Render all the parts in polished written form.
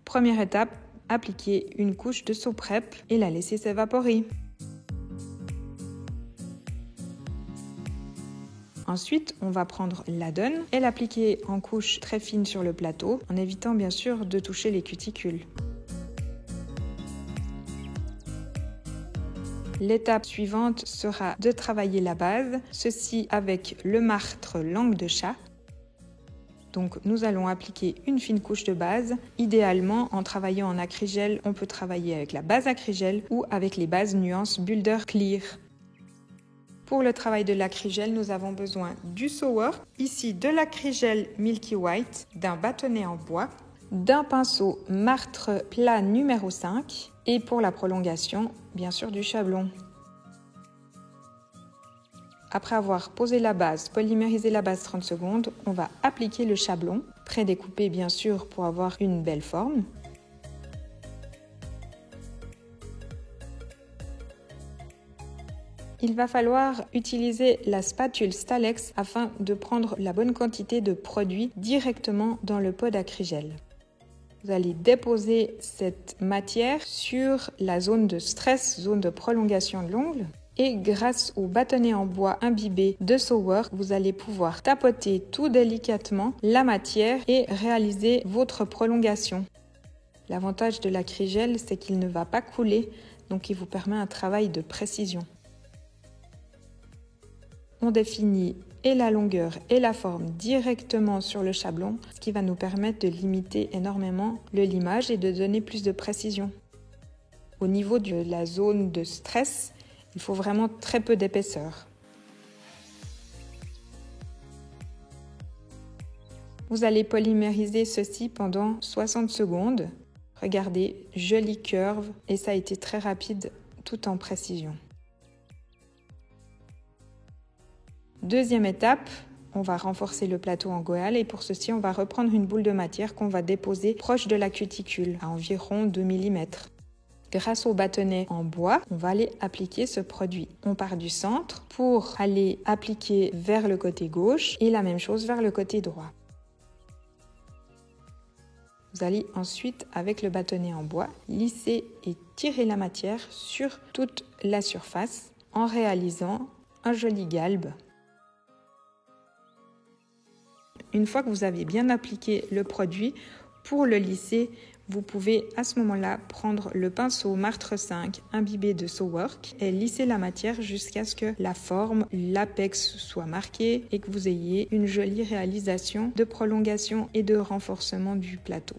Première étape, appliquer une couche de Soprep et la laisser s'évaporer. Ensuite, on va prendre l'Adone et l'appliquer en couche très fine sur le plateau, en évitant bien sûr de toucher les cuticules. L'étape suivante sera de travailler la base, ceci avec le martre langue de chat. Donc nous allons appliquer une fine couche de base. Idéalement, en travaillant en acrygel, on peut travailler avec la base acrygel ou avec les bases nuances Builder Clear. Pour le travail de l'acrygel, nous avons besoin du Sour, ici de l'acrygel Milky White, d'un bâtonnet en bois, d'un pinceau martre plat numéro 5 et pour la prolongation, bien sûr du chablon. Après avoir posé la base, polymérisé la base 30 secondes, on va appliquer le chablon, prédécoupé bien sûr pour avoir une belle forme. Il va falloir utiliser la spatule Stalex afin de prendre la bonne quantité de produit directement dans le pot d'acrygel. Vous allez déposer cette matière sur la zone de stress, zone de prolongation de l'ongle. Et grâce au bâtonnet en bois imbibé de Sour, vous allez pouvoir tapoter tout délicatement la matière et réaliser votre prolongation. L'avantage de l'acrygel, c'est qu'il ne va pas couler, donc il vous permet un travail de précision. On définit et la longueur et la forme directement sur le chablon, ce qui va nous permettre de limiter énormément le limage et de donner plus de précision. Au niveau de la zone de stress, il faut vraiment très peu d'épaisseur. Vous allez polymériser ceci pendant 60 secondes. Regardez, jolie curve et ça a été très rapide tout en précision. Deuxième étape, on va renforcer le plateau en goëlle et pour ceci, on va reprendre une boule de matière qu'on va déposer proche de la cuticule, à environ 2 mm. Grâce au bâtonnet en bois, on va aller appliquer ce produit. On part du centre pour aller appliquer vers le côté gauche et la même chose vers le côté droit. Vous allez ensuite, avec le bâtonnet en bois, lisser et tirer la matière sur toute la surface en réalisant un joli galbe. Une fois que vous avez bien appliqué le produit, pour le lisser, vous pouvez à ce moment-là prendre le pinceau martre 5 imbibé de Sowork et lisser la matière jusqu'à ce que la forme, l'apex soit marqué et que vous ayez une jolie réalisation de prolongation et de renforcement du plateau.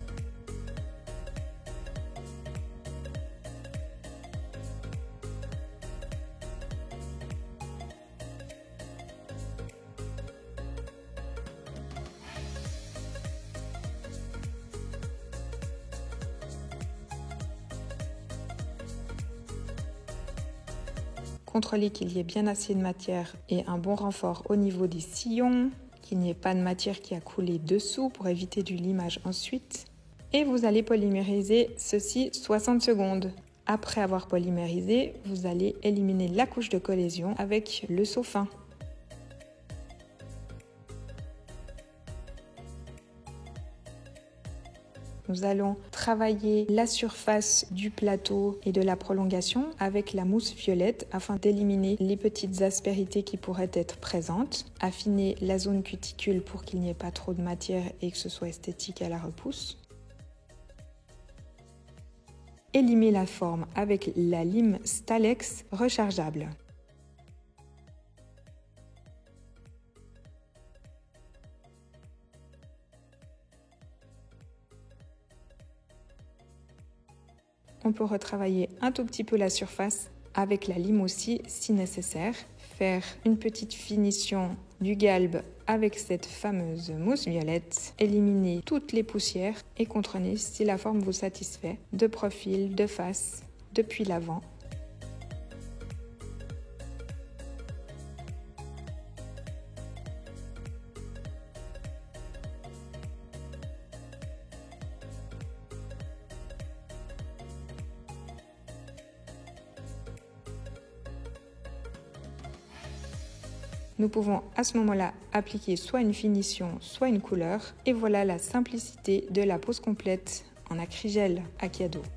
Contrôlez qu'il y ait bien assez de matière et un bon renfort au niveau des sillons, qu'il n'y ait pas de matière qui a coulé dessous pour éviter du limage ensuite. Et vous allez polymériser ceci 60 secondes. Après avoir polymérisé, vous allez éliminer la couche de collision avec le seau fin. Nous allons travailler la surface du plateau et de la prolongation avec la mousse violette afin d'éliminer les petites aspérités qui pourraient être présentes, affiner la zone cuticule pour qu'il n'y ait pas trop de matière et que ce soit esthétique à la repousse. Élimer la forme avec la lime Stalex rechargeable. On peut retravailler un tout petit peu la surface avec la lime aussi si nécessaire. Faire une petite finition du galbe avec cette fameuse mousse violette. Éliminer toutes les poussières et contrôler si la forme vous satisfait, de profil, de face, depuis l'avant. Nous pouvons à ce moment-là appliquer soit une finition, soit une couleur. Et voilà la simplicité de la pose complète en acrygel Akiado.